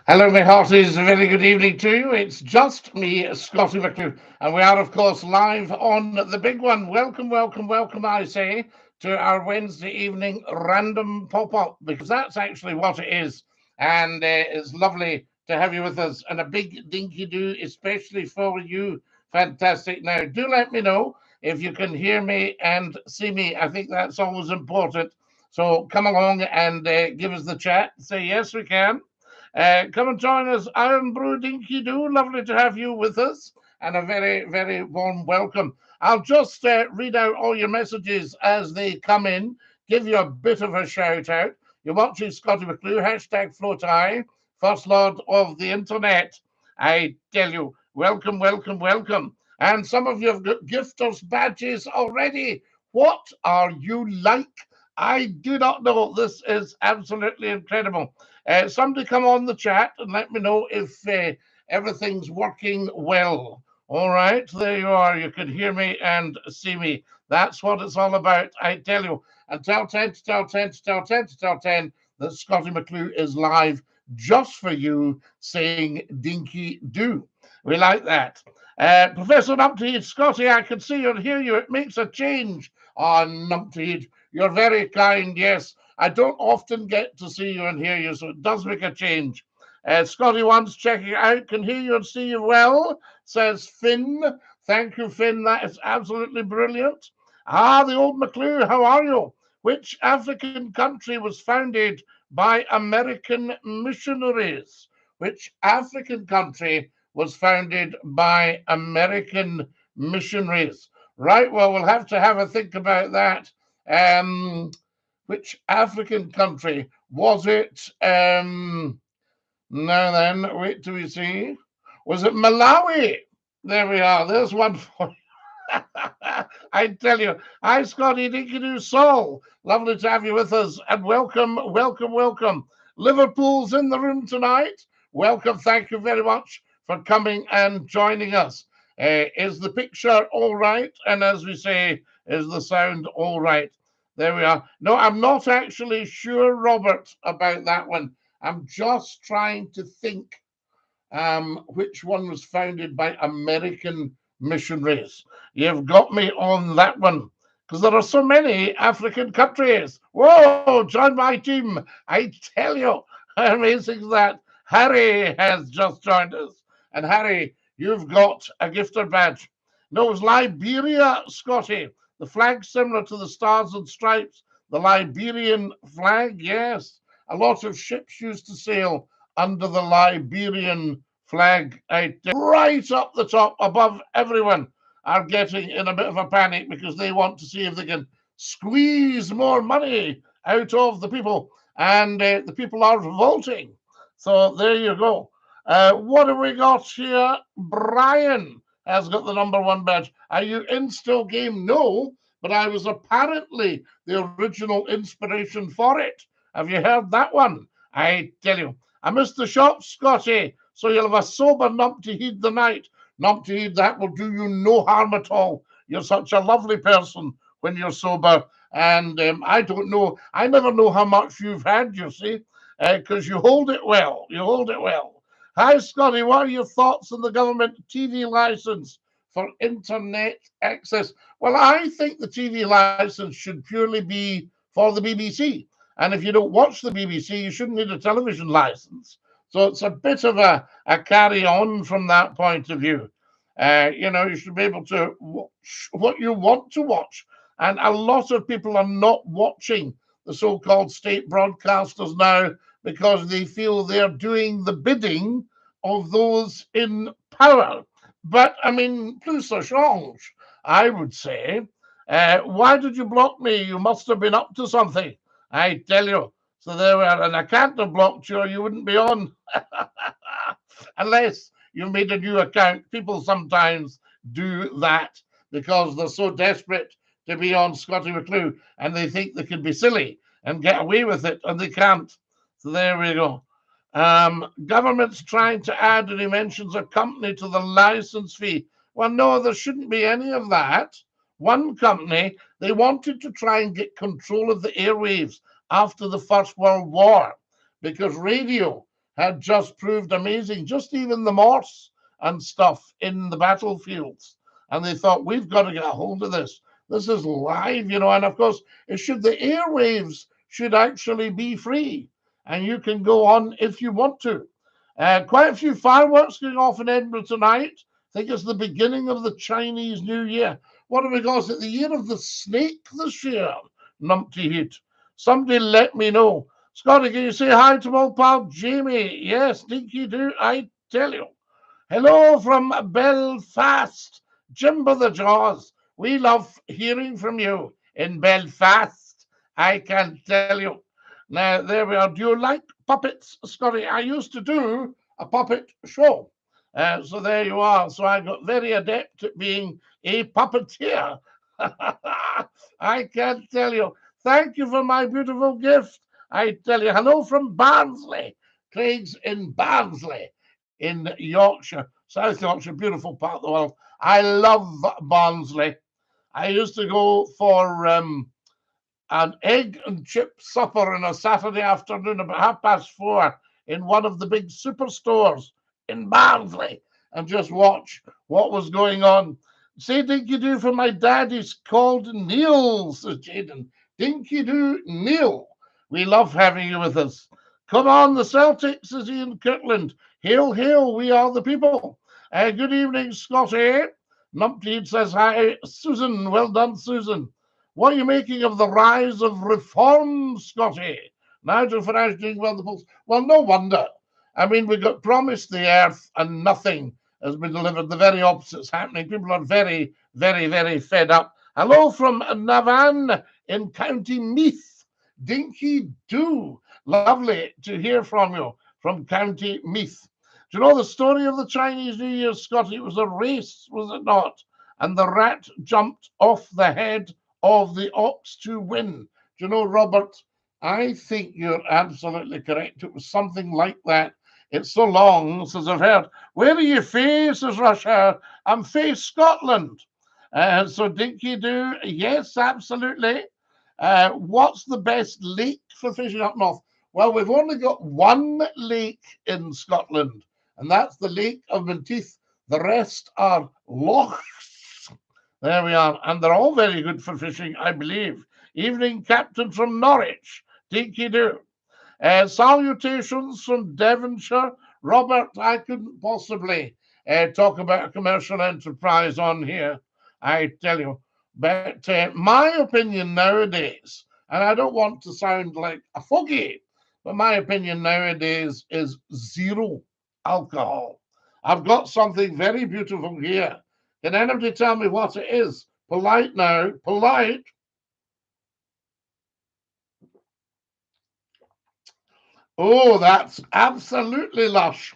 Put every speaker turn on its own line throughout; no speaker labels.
Hello, my hearties. A very good evening to you. It's just me, Scottie McClue, and we are, of course, live on the big one. Welcome, welcome, welcome, I say, to our Wednesday evening random pop up, because that's actually what it is. And it's lovely to have you with us, and a big dinky do, especially for you. Fantastic. Now, do let me know if you can hear me and see me. I think that's always important. So come along and give us the chat. Say, yes, we can. Come and join us, Iron Brew DINKY-DOO. Lovely to have you with us, and a very, very warm welcome. I'll just read out all your messages as they come in, give you a bit of a shout out. You're watching Scottie McClue, hashtag FLOTI, First Lord of the Internet. I tell you, welcome, welcome, welcome. And some of you have got gifters badges already. What are you like? I do not know. This is absolutely incredible. Somebody come on the chat and let me know if everything's working well. All right, there you are. You can hear me and see me. That's what it's all about. I tell you. And tell 10 to tell 10 to tell 10 to tell 10 that Scottie McClue is live just for you saying Dinky Do. We like that. Professor Numpty, Scottie, I can see you and hear you. It makes a change. Ah, Numpty, you're very kind, yes. I don't often get to see you and hear you, so it does make a change. Scotty wants checking out. Can hear you and see you well, says Finn. Thank you, Finn. That is absolutely brilliant. Ah, the old McClue, how are you? Which African country was founded by American missionaries? Which African country was founded by American missionaries? Right, well, we'll have to have a think about that. Um, which African country was it? Now then, wait till we see. Was it Malawi? There we are. There's one for you. I tell you, hi, Scotty DINKY-DOO Soul. Lovely to have you with us, and welcome, welcome, welcome. Liverpool's in the room tonight. Welcome. Thank you very much for coming and joining us. Is the picture all right? And as we say, is the sound all right? There we are. No, I'm not actually sure, Robert, about that one. I'm just trying to think which one was founded by American missionaries. You've got me on that one because there are so many African countries. Whoa, join my team. I tell you, how amazing is that? Harry has just joined us. And Harry, you've got a gifter badge. No, it was Liberia, Scotty. The flag similar to the stars and stripes. The Liberian flag, yes. A lot of ships used to sail under the Liberian flag. Right up the top, above everyone, are getting in a bit of a panic because they want to see if they can squeeze more money out of the people, and the people are revolting. So there you go. What have we got here? Brian has got the number one badge. Are you in still game? No, but I was apparently the original inspiration for it. Have you heard that one? I tell you. I missed the shop, Scotty, so you'll have a sober Numpty Heed the night. Numpty Heed, that will do you no harm at all. You're such a lovely person when you're sober. And I don't know, I never know how much you've had, you see, because you hold it well. You hold it well. Hi, Scotty, what are your thoughts on the government TV license for internet access? Well, I think the TV license should purely be for the BBC. And if you don't watch the BBC, you shouldn't need a television license. So it's a bit of a carry on from that point of view. You should be able to watch what you want to watch. And a lot of people are not watching the so called state broadcasters now because they feel they're doing the bidding of those in power. But I mean, plus ça change, I would say. Why did you block me? You must have been up to something. I tell you. So there we are. And I can't have blocked you or you wouldn't be on. Unless you made a new account. People sometimes do that because they're so desperate to be on Scottie McClue and they think they can be silly and get away with it and they can't. So there we go. Government's trying to add, and he mentions a company to the license fee. Well, no, there shouldn't be any of that. One company, they wanted to try and get control of the airwaves after the First World War because radio had just proved amazing, just even the Morse and stuff in the battlefields. And they thought, we've got to get a hold of this. This is live, and of course, the airwaves should actually be free, and you can go on if you want to. Quite a few fireworks going off in Edinburgh tonight. I think it's the beginning of the Chinese New Year. What have we got? Is it the year of the snake this year? Numpty heat. Somebody let me know. Scottie, can you say hi to my old pal Jamie? Yes, Dinky-Doo, I tell you. Hello from Belfast. Jimbo the Jaws. We love hearing from you in Belfast. I can tell you. Now, there we are. Do you like puppets, Scottie? I used to do a puppet show. So there you are. So I got very adept at being a puppeteer. I can tell you. Thank you for my beautiful gift. I tell you. Hello from Barnsley. Craig's in Barnsley in Yorkshire, South Yorkshire, beautiful part of the world. I love Barnsley. I used to go for an egg and chip supper on a Saturday afternoon about 4:30 in one of the big superstores in Barnsley and just watch what was going on. Say Dinky-Doo for my dad. He's called Neil, says Jaden. Dinky-Doo, Neil. We love having you with us. Come on, the Celtics, says Ian Kirtland. Hail, hail, we are the people. Good evening, Scottie. Numpty says hi. Susan, well done, Susan. What are you making of the rise of reform, Scottie? Nigel Farage doing well the polls. Well, no wonder. I mean, we got promised the earth and nothing has been delivered. The very opposite's happening. People are very, very, very fed up. Hello from Navan in County Meath. Dinky-Doo. Lovely to hear from you from County Meath. Do you know the story of the Chinese New Year, Scottie? It was a race, was it not? And the rat jumped off the head of the ox to win. Do you know, Robert? I think you're absolutely correct. It was something like that. It's so long since I've heard. Where are you fae, says Russia? I'm fae Scotland. So Dinky-Doo, yes, absolutely. What's the best lake for fishing up north? Well, we've only got one lake in Scotland, and that's the Lake of Menteith. The rest are lochs. There we are. And they're all very good for fishing, I believe. Evening, Captain from Norwich. Dinky-Doo. Salutations from Devonshire. Robert, I couldn't possibly talk about a commercial enterprise on here, I tell you. But my opinion nowadays, and I don't want to sound like a fogey, but my opinion nowadays is zero alcohol. I've got something very beautiful here. Can anybody tell me what it is? Polite now, polite. Oh, that's absolutely lush.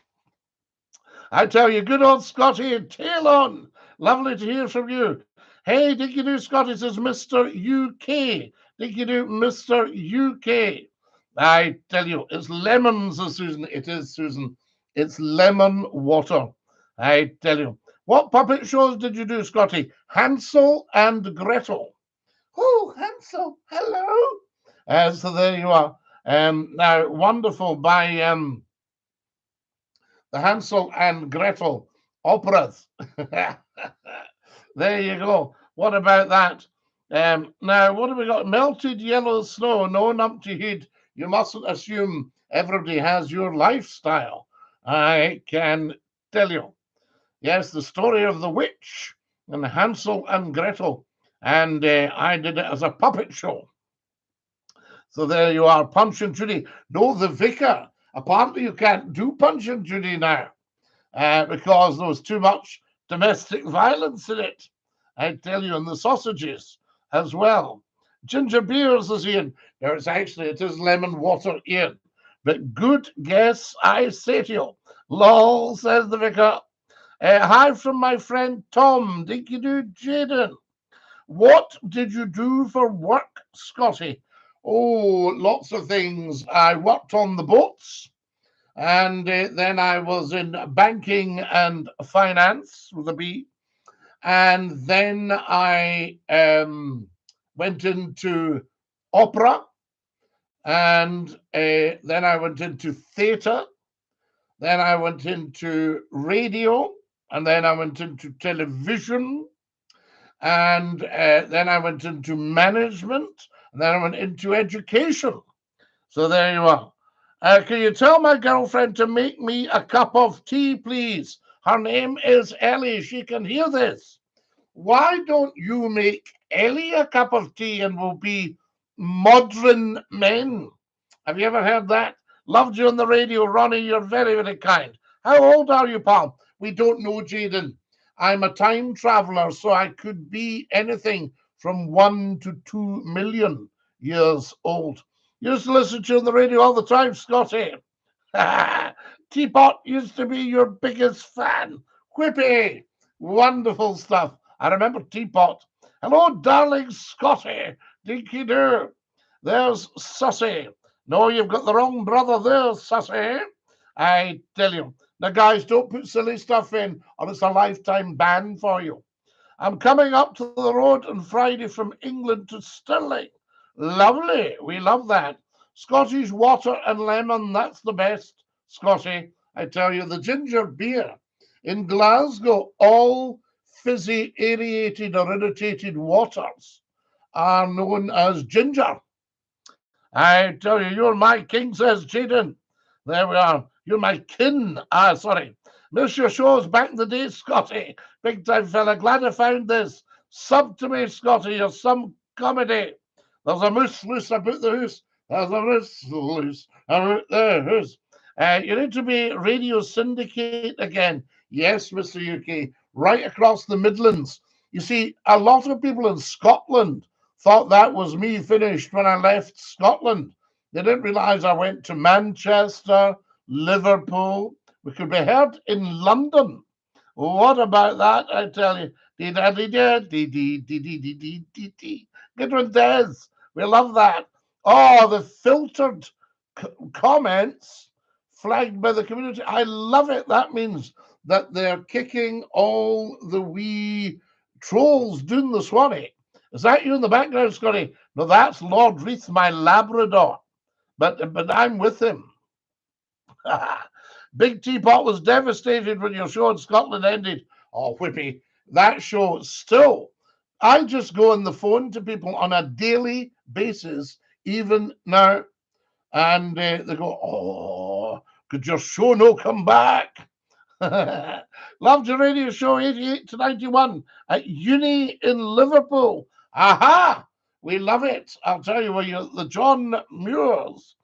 I tell you, good old Scottie, tail on. Lovely to hear from you. Hey, Dinky-Doo, Scottie says Mr. UK. Dinky-Doo, Mr. UK. I tell you, it's lemons, Susan. It is, Susan. It's lemon water. I tell you. What puppet shows did you do, Scottie? Hansel and Gretel. Oh, Hansel, hello. So there you are. Now, wonderful by the Hansel and Gretel operas. There you go. What about that? Now, what have we got? Melted yellow snow. No, Numpty Heed. You mustn't assume everybody has your lifestyle. I can tell you. Yes, the story of the witch and Hansel and Gretel. And I did it as a puppet show. So there you are, Punch and Judy. No, the vicar. Apparently you can't do Punch and Judy now because there was too much domestic violence in it. I tell you, and the sausages as well. Ginger beers, says Ian. No, it is lemon water, Ian. But good guess, I say to you. Lol, says the vicar. Hi from my friend Tom. Dinky-Doo, Jaden. What did you do for work, Scottie? Oh, lots of things. I worked on the boats, and then I was in banking and finance with a B. And then I went into opera, and then I went into theatre, Then I went into radio, and then I went into television, and then I went into management, and then I went into education. So there you are. Can you tell my girlfriend to make me a cup of tea, please? Her name is Ellie. She can hear this. Why don't you make Ellie a cup of tea and we'll be modern men? Have you ever heard that? Loved you on the radio, Ronnie. You're very, very kind. How old are you, pal? We don't know, Jaden. I'm a time traveler, so I could be anything from 1 to 2 million years old. Used to listen to you on the radio all the time, Scotty. Teapot used to be your biggest fan. Whippy. Wonderful stuff. I remember Teapot. Hello, darling Scotty. Dinky-Doo. There's Sussy. No, you've got the wrong brother there, Sussy. I tell you. Now, guys, don't put silly stuff in, or it's a lifetime ban for you. I'm coming up to the road on Friday from England to Stirling. Lovely. We love that. Scottish water and lemon, that's the best, Scotty. I tell you, the ginger beer in Glasgow, all fizzy, aerated, or irritated waters are known as ginger. I tell you, you're my king, says Jaden. There we are. You're my kin. Sorry. Miss your shows back in the day, Scotty. Big time fella. Glad I found this. Sub to me, Scotty. You're some comedy. There's a moose loose about the hoose. There's a moose loose about the hoose. You need to be radio syndicate again. Yes, Mr. UK. Right across the Midlands. You see, a lot of people in Scotland thought that was me finished when I left Scotland. They didn't realise I went to Manchester, Liverpool. We could be heard in London. What about that? I tell you. Good one, Des. We love that. Oh, the filtered comments flagged by the community. I love it. That means that they're kicking all the wee trolls doing the Swanee. Is that you in the background, Scotty? No, that's Lord Reith, my Labrador. But I'm with him. Big Teapot was devastated when your show in Scotland ended. Oh, Whippy, that show still. I just go on the phone to people on a daily basis, even now, and they go, "Oh, could your show no come back?" Loved your radio show 88 to 91 at uni in Liverpool. Aha! We love it. I'll tell you what, you're the John Moores.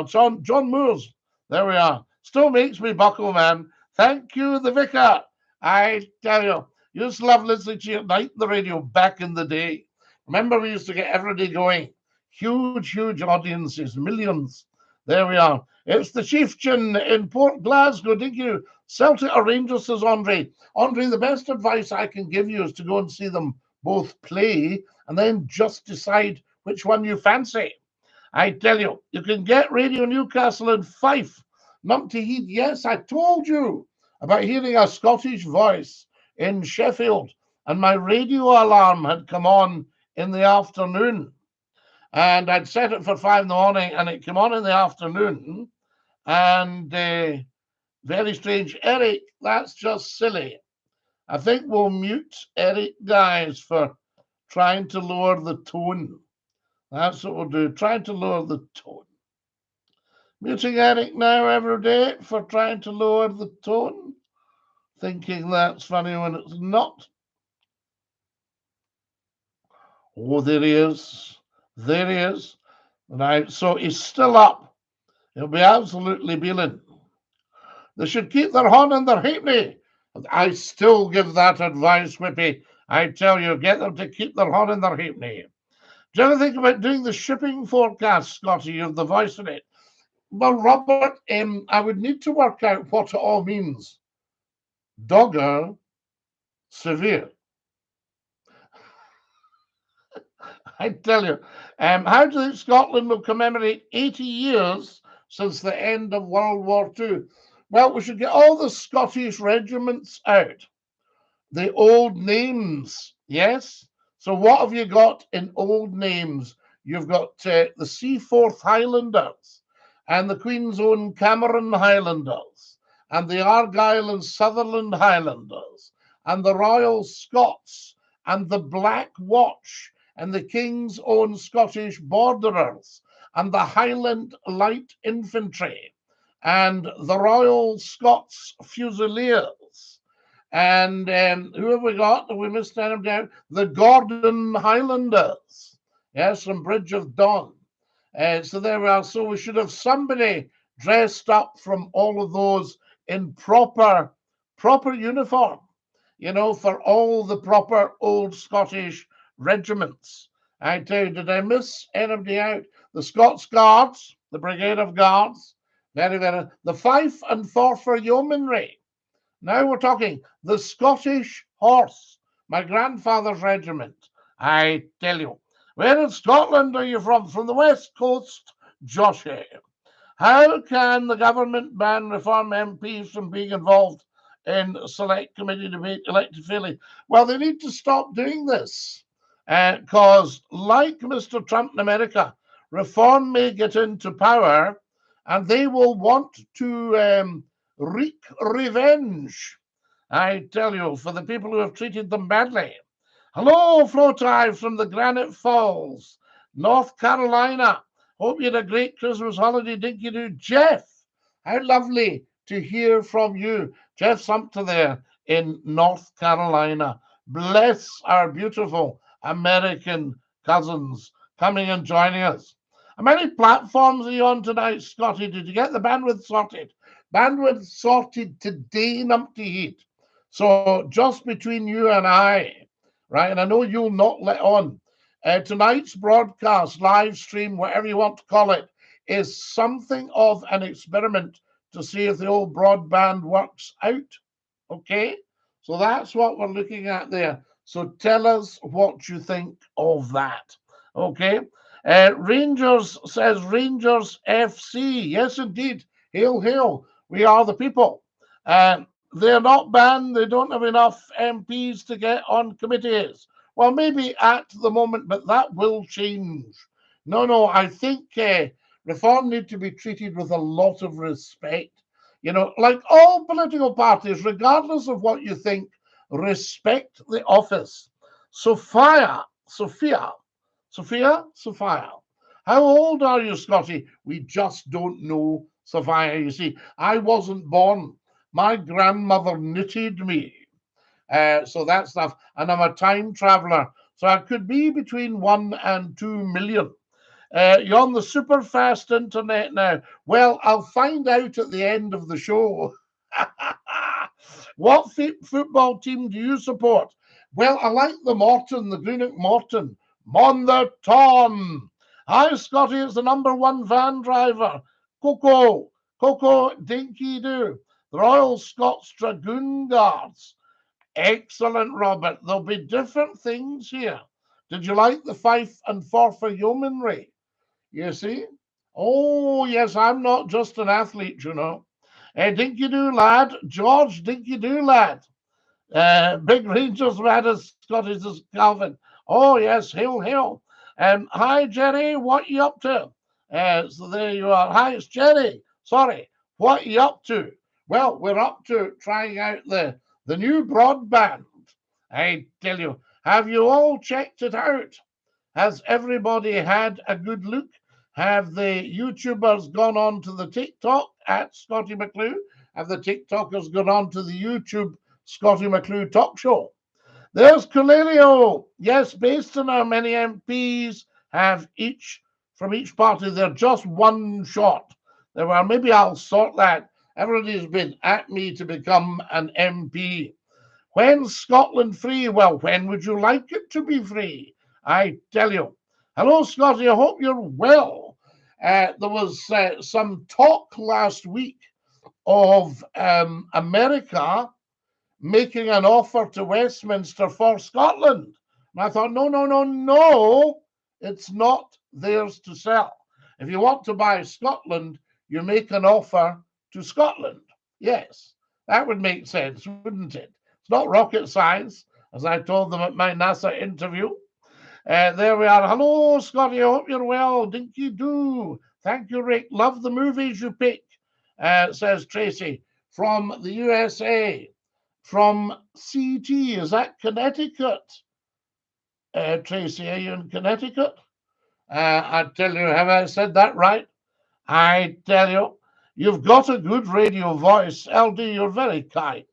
John Moores. There we are. Still makes me buckle, man. Thank you, the vicar. I tell you, used to love listening to you at night on the radio back in the day. Remember, we used to get every day going. Huge, huge audiences, millions. There we are. It's the Chieftain in Port Glasgow. Dinky-Doo. Celtic or Rangers, says Andre. Andre, the best advice I can give you is to go and see them both play and then just decide which one you fancy. I tell you, you can get Radio Newcastle in Fife. Numpty Heath, yes, I told you about hearing a Scottish voice in Sheffield, and my radio alarm had come on in the afternoon. And I'd set it for 5 in the morning, and it came on in the afternoon. And very strange. Eric, that's just silly. I think we'll mute Eric, guys, for trying to lower the tone. That's what we'll do, trying to lower the tone. Muting Eric now every day for trying to lower the tone. Thinking that's funny when it's not. Oh, there he is. There he is. So he's still up. He'll be absolutely beaten. They should keep their horn in their halfpenny. I still give that advice, Whippy. I tell you, get them to keep their horn in their halfpenny. Do you ever think about doing the shipping forecast, Scotty? You have the voice in it. Well, Robert, I would need to work out what it all means. Dogger, severe. I tell you, how do you think Scotland will commemorate 80 years since the end of World War II? Well, we should get all the Scottish regiments out. The old names, yes? So what have you got in old names? You've got the Seaforth Highlanders and the Queen's Own Cameron Highlanders and the Argyll and Sutherland Highlanders, and the Royal Scots, and the Black Watch, and the King's Own Scottish Borderers, and the Highland Light Infantry, and the Royal Scots Fusiliers, and who have we got? Have we missed them down? The Gordon Highlanders, yes, from Bridge of Don. So there we are. So we should have somebody dressed up from all of those in proper uniform, for all the proper old Scottish regiments. I tell you, did I miss anybody out? The Scots Guards, the Brigade of Guards, very, very. The Fife and Forfar Yeomanry. Now we're talking the Scottish Horse, my grandfather's regiment. I tell you. Where in Scotland are you from? From the West Coast, Joshy. How can the government ban Reform MPs from being involved in select committee debate elected fairly? Well, they need to stop doing this because, like Mr. Trump in America, Reform may get into power and they will want to wreak revenge, I tell you, for the people who have treated them badly. Hello, FLOTI from the Granite Falls, North Carolina. Hope you had a great Christmas holiday, DINKY-DOO. Jeff, how lovely to hear from you. Jeff Sumpter there in North Carolina. Bless our beautiful American cousins coming and joining us. How many platforms are you on tonight, Scotty? Did you get the bandwidth sorted? Bandwidth sorted today, numpty heat. So just between you and I, right? And I know you'll not let on. Tonight's broadcast, live stream, whatever you want to call it, is something of an experiment to see if the old broadband works out. Okay? So that's what we're looking at there. So tell us what you think of that. Okay? Rangers says Rangers FC. Yes, indeed. Hail, hail. We are the people. They're not banned. They don't have enough MPs to get on committees. Well, maybe at the moment, but that will change. No, I think Reform need to be treated with a lot of respect. Like all political parties, regardless of what you think, respect the office. Sophia. How old are you, Scotty? We just don't know, Sophia. You see, I wasn't born. My grandmother knitted me. So that stuff. And I'm a time traveler. So I could be between 1 and 2 million. You're on the super fast internet now. Well, I'll find out at the end of the show. What football team do you support? Well, I like the Morton, the Greenock Morton. Mon the Ton. Hi, Scotty. It's the #1 van driver. Coco DINKY-DOO. The Royal Scots Dragoon Guards. Excellent, Robert. There'll be different things here. Did you like the Fife and Forfar Yeomanry? You see? Oh, yes, I'm not just an athlete, DINKY-DOO lad. George DINKY-DOO lad. Big Rangers lad as Scottish as Calvin. Oh, yes, hail, hail. Hi, Jerry. What you up to? So there you are. Hi, it's Jerry. Sorry. What you up to? Well, we're up to trying out the new broadband. I tell you, have you all checked it out? Has everybody had a good look? Have the YouTubers gone on to the TikTok at Scottie McClue? Have the TikTokers gone on to the YouTube Scottie McClue talk show? There's Cornelio. Yes, based on how many MPs have each from each party, they're just one shot. Well, maybe I'll sort that. Everybody's been at me to become an MP. When's Scotland free? Well, when would you like it to be free? I tell you. Hello, Scotty. I hope you're well. There was some talk last week of America making an offer to Westminster for Scotland. And I thought, no, it's not theirs to sell. If you want to buy Scotland, you make an offer to Scotland. Yes, that would make sense, wouldn't it? It's not rocket science, as I told them at my NASA interview. There we are. Hello, Scotty. I hope you're well. DINKY-DOO. Thank you, Rick. Love the movies you pick, says Tracy. from the USA, from CT. Is that Connecticut? Tracy, are you in Connecticut? I tell you, have I said that right? I tell you, you've got a good radio voice. LD, you're very kind.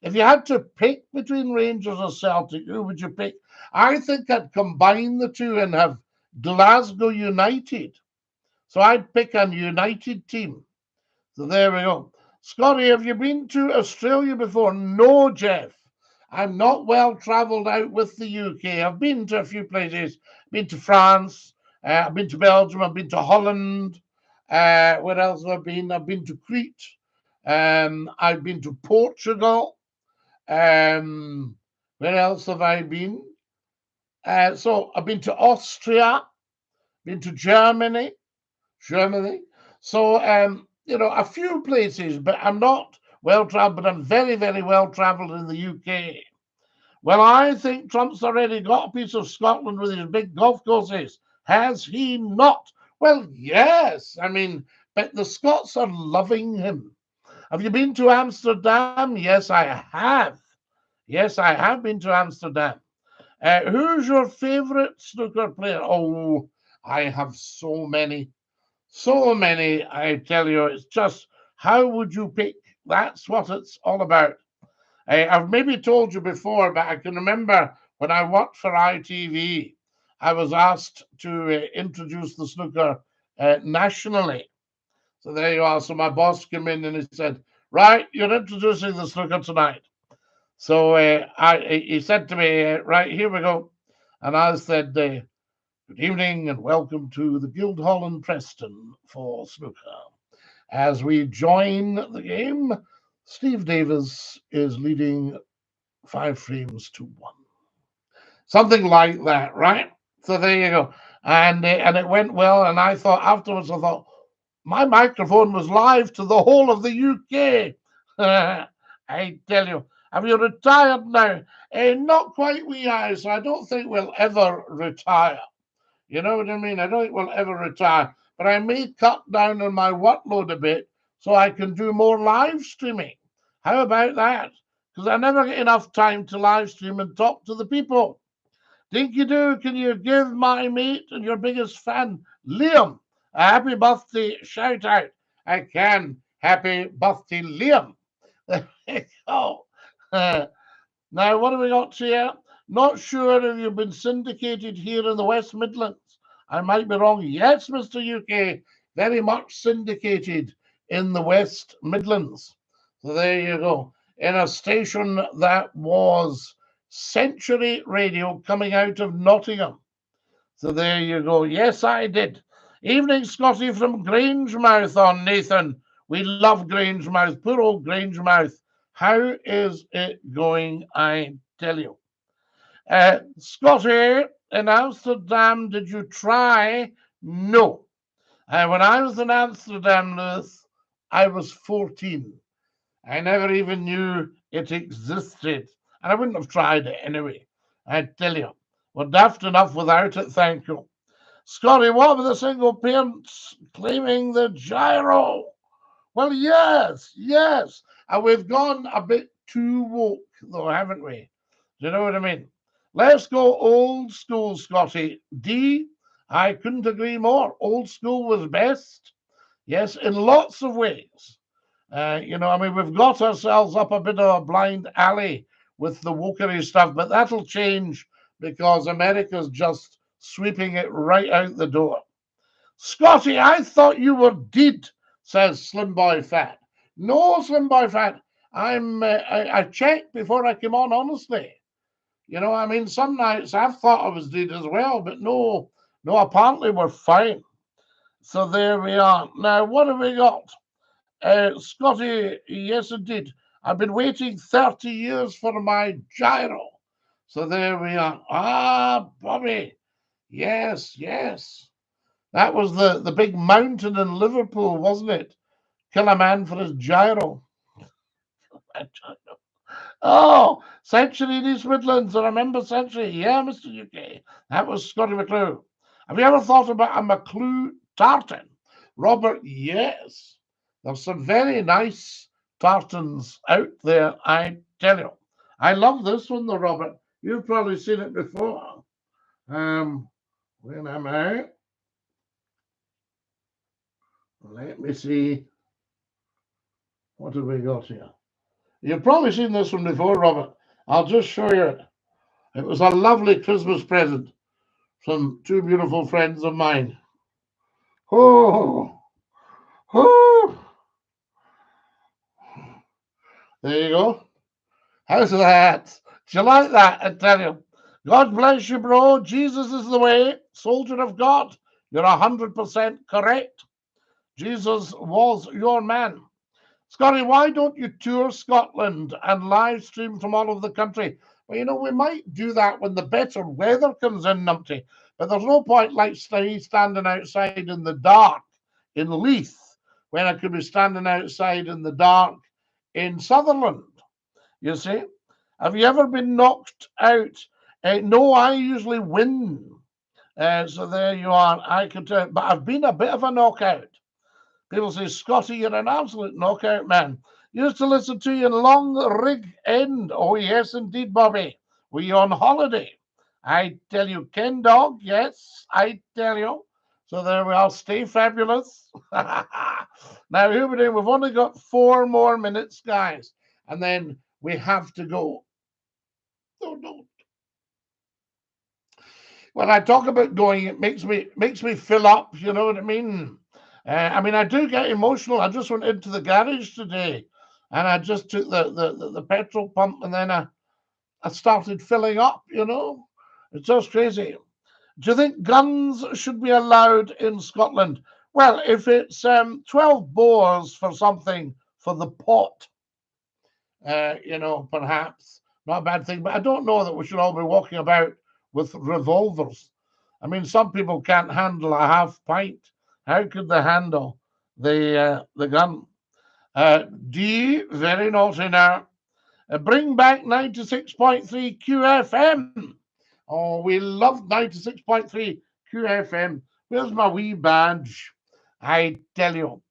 If you had to pick between Rangers or Celtic, who would you pick? I think I'd combine the two and have Glasgow United. So I'd pick a United team. So there we go. Scottie, have you been to Australia before? No, Jeff. I'm not well travelled out with the UK. I've been to a few places. Been to France. I've been to Belgium. I've been to Holland. Where else have I been? I've been to Crete. I've been to Portugal. Where else have I been? So I've been to Austria. Been to Germany. So a few places, but I'm not well traveled, but I'm very, very well traveled in the UK. Well, I think Trump's already got a piece of Scotland with his big golf courses. Has he not? Well, yes. I mean, but the Scots are loving him. Have you been to Amsterdam? Yes, I have. Yes, I have been to Amsterdam. Who's your favorite snooker player? Oh, I have so many. So many, I tell you. It's just, how would you pick? That's what it's all about. I've maybe told you before, but I can remember when I worked for ITV, I was asked to introduce the snooker nationally. So there you are. So my boss came in and he said, right, you're introducing the snooker tonight. So he said to me, right, here we go. And I said, good evening and welcome to the Guildhall in Preston for snooker. As we join the game, Steve Davis is leading 5 frames to 1. Something like that, right? So there you go. And it went well. And I thought afterwards, my microphone was live to the whole of the UK. I tell you, have you retired now? Not quite, we are. So I don't think we'll ever retire. You know what I mean? I don't think we'll ever retire. But I may cut down on my workload a bit so I can do more live streaming. How about that? Because I never get enough time to live stream and talk to the people. DINKY-DOO, can you give my mate and your biggest fan, Liam, a happy birthday shout out? I can. Happy birthday, Liam. There we go. Now, what have we got here? Not sure if you've been syndicated here in the West Midlands. I might be wrong. Yes, Mr. UK, very much syndicated in the West Midlands. So there you go. In a station that was Century Radio coming out of Nottingham. So there you go. Yes, I did. Evening, Scottie from Grangemouth on Nathan. We love Grangemouth. Poor old Grangemouth. How is it going, I tell you? Scottie, in Amsterdam, did you try? No. When I was in Amsterdam, Lewis, I was 14. I never even knew it existed. And I wouldn't have tried it anyway. I tell you. We're daft enough without it, thank you. Scottie, what with the single parents claiming the gyro? Well, yes. And we've gone a bit too woke, though, haven't we? Do you know what I mean? Let's go old school, Scottie. D, I couldn't agree more. Old school was best. Yes, in lots of ways. We've got ourselves up a bit of a blind alley with the wokery stuff, but that'll change because America's just sweeping it right out the door. Scottie, I thought you were dead, says Slim Boy Fat. No, Slim Boy Fat. I checked before I came on, honestly. Some nights I've thought I was dead as well, but no, apparently we're fine. So there we are. Now, what have we got? Scottie, yes, indeed. I've been waiting 30 years for my gyro. So there we are. Ah, Bobby. Yes. That was the big mountain in Liverpool, wasn't it? Kill a man for his gyro. Oh, Century in East Midlands. I remember Century. Yeah, Mr. UK. That was Scottie McClue. Have you ever thought about a McClue Tartan? Robert, yes. There's some very nice tartans out there, I tell you. I love this one though, Robert. You've probably seen it before. When am I? Let me see. What have we got here? You've probably seen this one before, Robert. I'll just show you it. It was a lovely Christmas present from two beautiful friends of mine. Oh, oh, there you go. How's that? Do you like that? I tell you. God bless you, bro. Jesus is the way. Soldier of God. You're 100% correct. Jesus was your man. Scottie, why don't you tour Scotland and live stream from all over the country? Well, you know, we might do that when the better weather comes in, Numpty. But there's no point like standing outside in the dark in Leith when I could be standing outside in the dark in Sutherland. You see? Have you ever been knocked out? No, I usually win. So there you are. I could, but I've been a bit of a knockout. People say, Scottie, you're an absolute knockout man. Used to listen to you in Long Rig End. Oh, yes, indeed, Bobby. Were you on holiday? I tell you, Ken Dog, yes, I tell you. So there we are. Stay fabulous. Now, here we do. We've only got 4 more minutes, guys. And then we have to go. No, no. When I talk about going, it makes me fill up. You know what I mean? I do get emotional. I just went into the garage today, and I just took the petrol pump, and then I started filling up. You know, it's just crazy. Do you think guns should be allowed in Scotland? Well, if it's 12 bores for something for the pot, you know, perhaps not a bad thing. But I don't know that we should all be walking about with revolvers. I mean, some people can't handle a half pint. How could they handle the gun? D, very naughty now. Bring back 96.3 QFM. Oh, we love 96.3 QFM. Where's my wee badge? I tell you.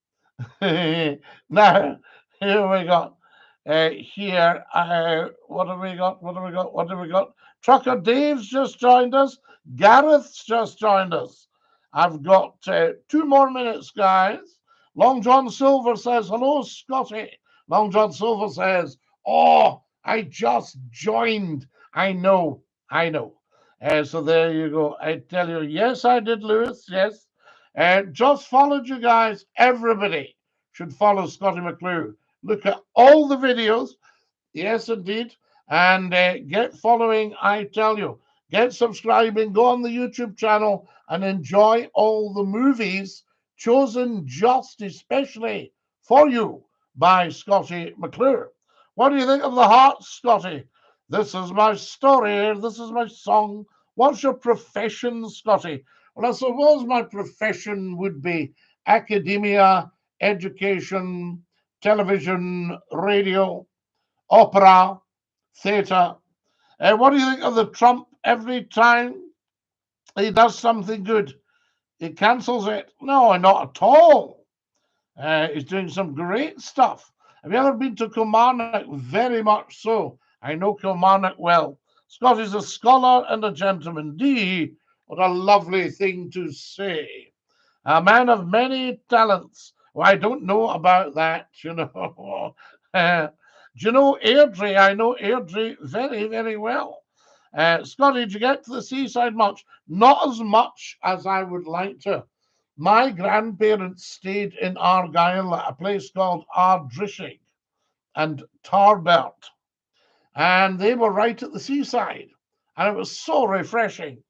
Now, here we got. What have we got? What have we got? What have we got? Trucker Dave's just joined us. Gareth's just joined us. I've got 2 more minutes, guys. Long John Silver says, hello, Scottie. Long John Silver says, oh, I just joined. I know. So there you go. I tell you, yes, I did, Lewis. Yes. Just followed you guys. Everybody should follow Scottie McClue. Look at all the videos. Yes, indeed. And get following, I tell you. Get subscribing. Go on the YouTube channel and enjoy all the movies chosen just especially for you by Scottie McClue. What do you think of the heart, Scottie? This is my story. This is my song. What's your profession, Scottie? Well, I suppose my profession would be academia, education, television, radio, opera, theatre. What do you think of the Trump? Every time he does something good, he cancels it. No, not at all. He's doing some great stuff. Have you ever been to Kilmarnock? Very much so. I know Kilmarnock well. Scottie's a scholar and a gentleman. D, what a lovely thing to say. A man of many talents. Well, I don't know about that, you know. Do you know Airdrie? I know Airdrie very, very well. Scottie, did you get to the seaside much? Not as much as I would like to. My grandparents stayed in Argyll at a place called Ardrishig and Tarbert. And they were right at the seaside. And it was so refreshing.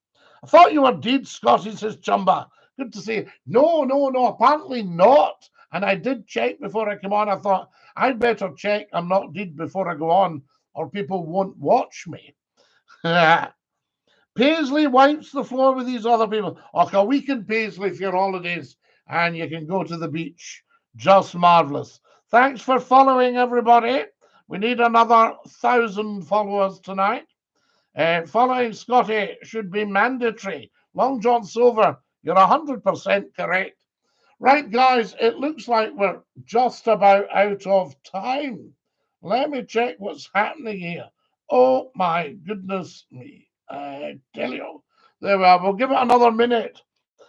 I thought you were dead, Scottie, says Chumba. Good to see you. No, apparently not. And I did check before I came on. I thought, I'd better check I'm not dead before I go on, or people won't watch me. Paisley wipes the floor with these other people. Okay, a week in Paisley for your holidays, and you can go to the beach. Just marvelous. Thanks for following, everybody. We need another 1,000 followers tonight. Following Scottie should be mandatory. Long John Silver, you're 100% correct. Right, guys, it looks like we're just about out of time. Let me check what's happening here. Oh my goodness me. I tell you. There we are. We'll give it another minute.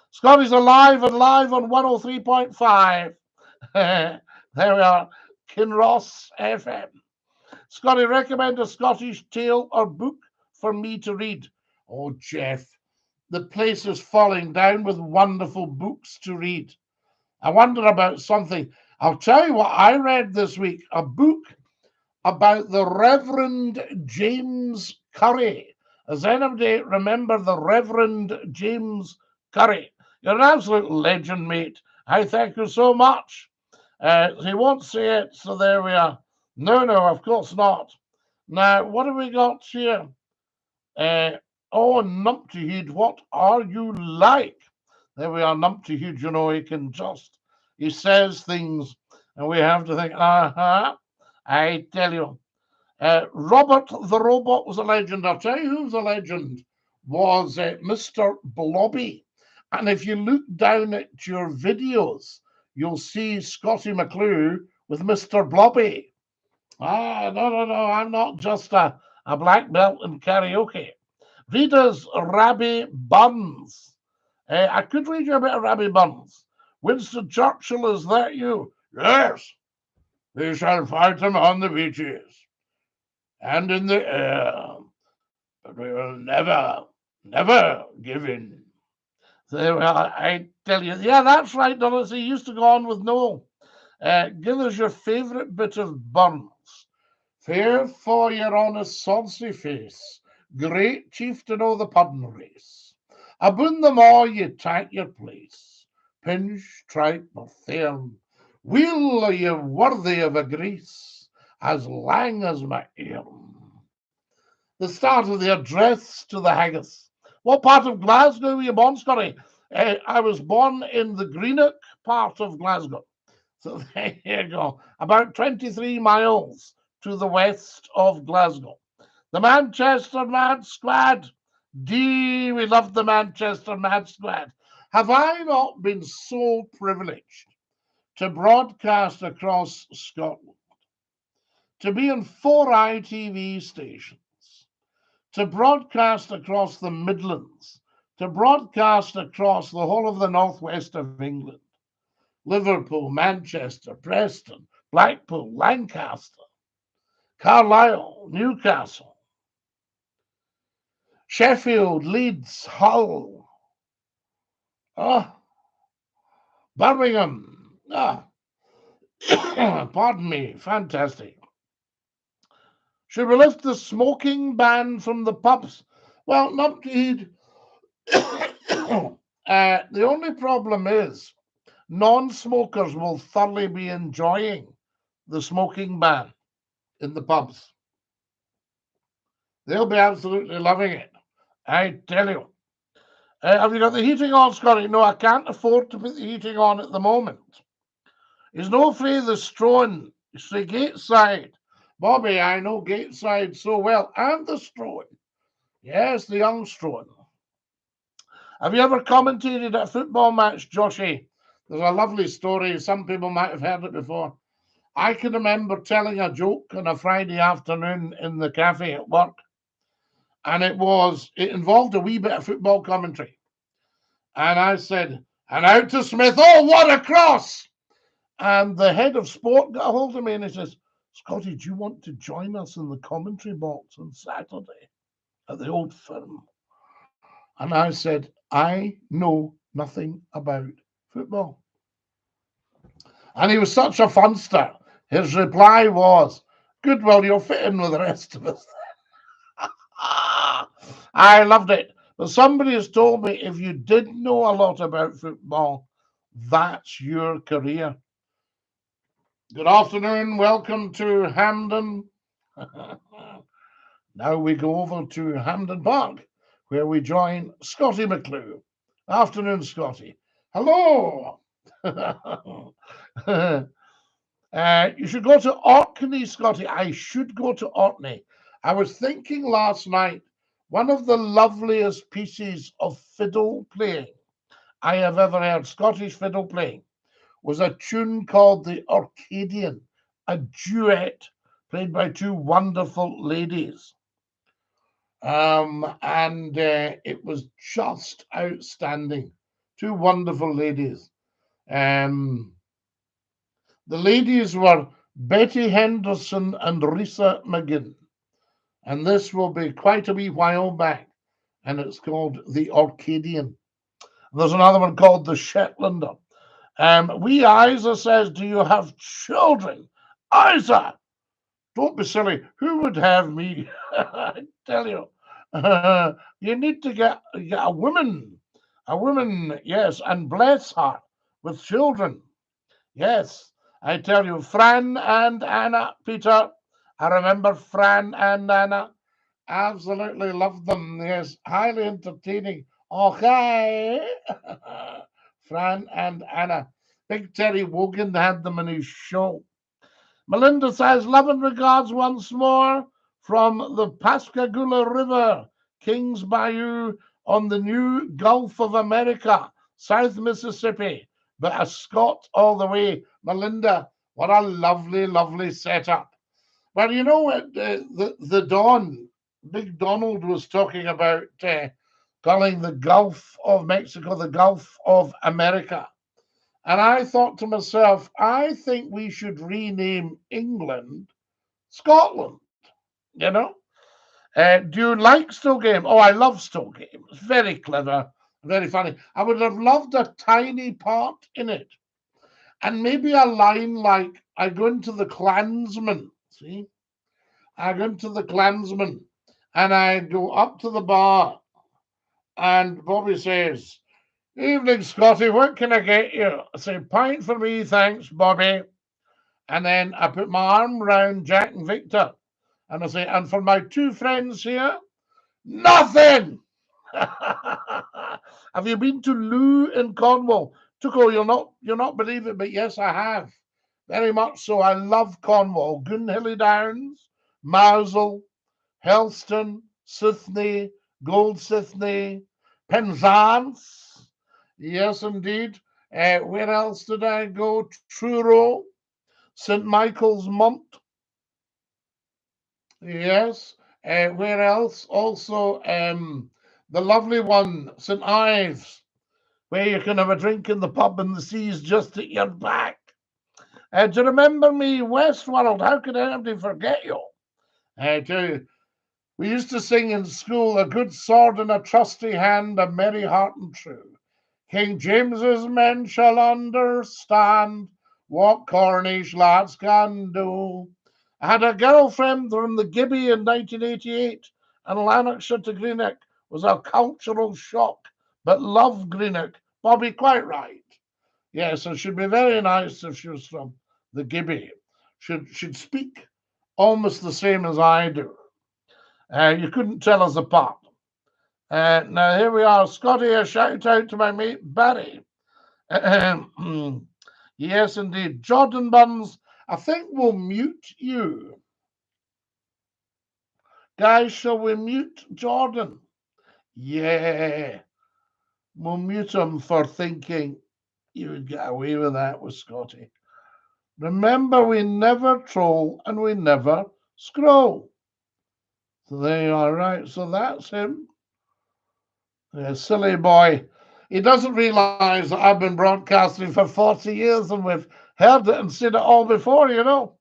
Scotty's alive and live on 103.5. There we are. Kinross FM. Scotty, recommend a Scottish tale or book for me to read. Oh, Jeff, the place is falling down with wonderful books to read. I wonder about something. I'll tell you what I read this week, a book about the Reverend James Curry. Does anybody remember the Reverend James Curry? You're an absolute legend, mate. I thank you so much. He won't say it, so there we are. No, of course not. Now, what have we got here? Oh, Numpty Heed, what are you like? There we are, Numpty Heed, you know, he says things, and we have to think, I tell you. Robert the Robot was a legend. I'll tell you who's a legend was Mr. Blobby. And if you look down at your videos, you'll see Scottie McClue with Mr. Blobby. No, I'm not just a black belt in karaoke. Readers Rabbi Buns. I could read you a bit of Rabbi Buns. Winston Churchill, is that you? Yes. They shall fight them on the beaches and in the air, but we will never give in. So, I tell you, yeah, that's right, Douglas. He used to go on with Noel. Give us your favourite bit of Burns. Fair for your honest sonsy face, great chieftain o' the puddin' race. Aboon them all ye take your place, pinch, tripe, or thern. Weel are ye worthy of a grease, as lang as my earn. The start of the address to the haggis. What part of Glasgow were you born, Scotty? I was born in the Greenock part of Glasgow. So there you go. About 23 miles to the west of Glasgow. The Manchester Mad Squad. We love the Manchester Mad Squad. Have I not been so privileged to broadcast across Scotland, to be in 4 ITV stations, to broadcast across the Midlands, to broadcast across the whole of the northwest of England, Liverpool, Manchester, Preston, Blackpool, Lancaster, Carlisle, Newcastle, Sheffield, Leeds, Hull, Birmingham, pardon me, fantastic. Should we lift the smoking ban from the pubs? Well, Numpty, the only problem is non-smokers will thoroughly be enjoying the smoking ban in the pubs. They'll be absolutely loving it. I tell you. Have you got the heating on, Scotty? No, I can't afford to put the heating on at the moment. He's no afraid of the Stroan. It's the Gateside. Bobby, I know Gateside so well. And the Stroan. Yes, the young Stroan. Have you ever commentated a football match, Joshy? There's a lovely story. Some people might have heard it before. I can remember telling a joke on a Friday afternoon in the cafe at work. And it involved a wee bit of football commentary. And I said, and out to Smith, oh, what a cross! And the head of sport got a hold of me and he says, Scotty, do you want to join us in the commentary box on Saturday at the old firm? And I said, I know nothing about football. And he was such a funster. His reply was, good, well, you'll fit in with the rest of us. I loved it. But somebody has told me if you did know a lot about football, that's your career. Good afternoon. Welcome to Hampden. Now we go over to Hampden Park, where we join Scottie McClue. Afternoon, Scotty. Hello. You should go to Orkney, Scotty. I should go to Orkney. I was thinking last night, one of the loveliest pieces of fiddle playing I have ever heard, Scottish fiddle playing, was a tune called the Orcadian, a duet played by two wonderful ladies. And it was just outstanding. Two wonderful ladies. Um, the ladies were Betty Henderson and Risa McGinn. And this will be quite a wee while back. And it's called the Orcadian. There's another one called the Shetlander. Wee Isa says, do you have children? Isa, don't be silly. Who would have me? I tell you, you need to get a woman. A woman, yes, and bless her with children. Yes, I tell you, Fran and Anna, Peter. I remember Fran and Anna. Absolutely loved them. Yes, highly entertaining. Okay. Fran and Anna. Big Terry Wogan had them in his show. Melinda says, love and regards once more from the Pascagoula River, Kings Bayou on the new Gulf of America, South Mississippi, but a Scot all the way. Melinda, what a lovely, lovely setup. Well, you know what? The Don, Big Donald was talking about calling the Gulf of Mexico the Gulf of America. And I thought to myself, I think we should rename England Scotland, you know? Do you like Still Game? Oh, I love Still Game. It's very clever, very funny. I would have loved a tiny part in it. And maybe a line like, I go into the Klansman, see? I go into the Klansman and I go up to the bar and Bobby says, evening, Scotty, what can I get you? I say, pint for me, thanks, Bobby. And then I put my arm round Jack and Victor. And I say, and for my two friends here, nothing. Have you been to Loo in Cornwall? Tuco, you'll not believe it, but yes, I have. Very much so. I love Cornwall. Goonhilly Downs, Mousel, Helston, Sithney, Gold Sithney, Penzance. Yes, indeed. Where else did I go? Truro, St. Michael's Mont. Yes. Where else? Also, the lovely one, St. Ives, where you can have a drink in the pub and the sea's just at your back. Do you remember me, Westworld? How could anybody forget you? I tell you, we used to sing in school, a good sword in a trusty hand, a merry heart and true. King James's men shall understand what Cornish lads can do. I had a girlfriend from the Gibby in 1988, and Lanarkshire to Greenock was a cultural shock, but loved Greenock. Bobby, quite right. Yes, it should be very nice if she was from the Gibby. Should speak almost the same as I do. You couldn't tell us apart. Now, here we are. Scotty, a shout out to my mate Barry. Yes, indeed. Jordan Buns, I think we'll mute you. Guys, shall we mute Jordan? Yeah. We'll mute him for thinking you would get away with that with Scotty. Remember, we never troll and we never scroll. So there you are, right? So that's him. Yeah, silly boy. He doesn't realize that I've been broadcasting for 40 years and we've heard it and seen it all before, you know.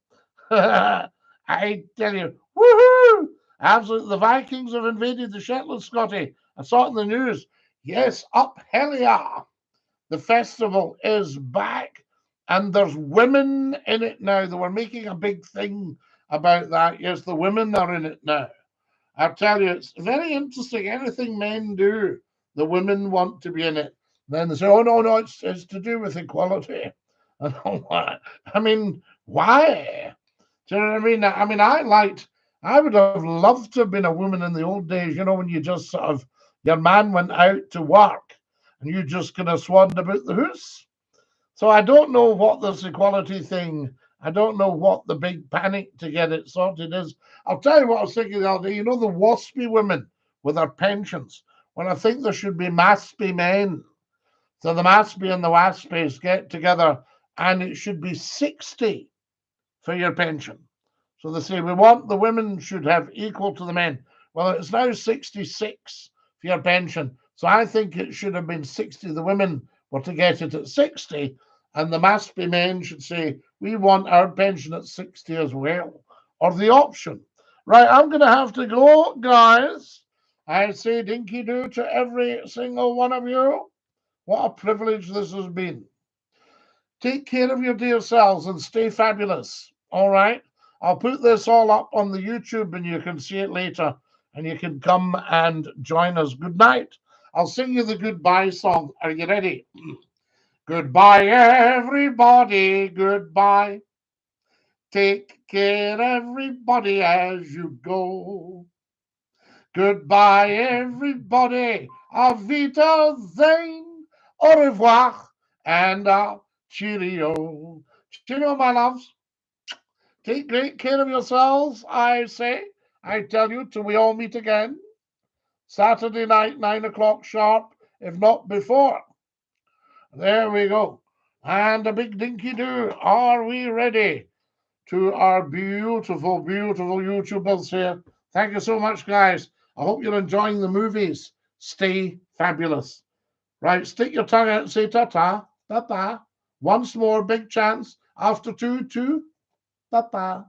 I tell you, woohoo! Absolutely, the Vikings have invaded the Shetland, Scotty. I saw it in the news. Yes, up Helliar. The festival is back and there's women in it now. They were making a big thing about that. Yes, the women are in it now. I tell you, it's very interesting. Anything men do, the women want to be in it. Then they say, oh, no, it's to do with equality. And all that. I mean, why? Do you know what I mean? I would have loved to have been a woman in the old days, you know, when you just sort of, your man went out to work and you just kind of swanned about the house. So I don't know what this equality thing, I don't know what the big panic to get it sorted is. I'll tell you what I was thinking the other day. You know, the waspy women with their pensions. Well, I think there should be maspy men. So the maspy and the waspies get together and it should be 60 for your pension. So they say we want the women should have equal to the men. Well, it's now 66 for your pension. So I think it should have been 60. The women were to get it at 60, and the MASPI men should say, we want our pension at 60 as well, or the option. Right, I'm going to have to go, guys. I say dinky-doo to every single one of you. What a privilege this has been. Take care of your dear selves and stay fabulous. All right? I'll put this all up on the YouTube and you can see it later and you can come and join us. Good night. I'll sing you the goodbye song. Are you ready? Goodbye, everybody. Goodbye. Take care, everybody, as you go. Goodbye, everybody. Auf Wiedersehen. Au revoir. And cheerio. Cheerio, my loves. Take great care of yourselves, I say. I tell you, till we all meet again. Saturday night, 9 o'clock sharp, if not before. There we go. And a big dinky-doo. Are we ready? To our beautiful, beautiful YouTubers here. Thank you so much, guys. I hope you're enjoying the movies. Stay fabulous. Right, stick your tongue out and say ta-ta, ta-ta. Once more, big chance. After two, ta-ta.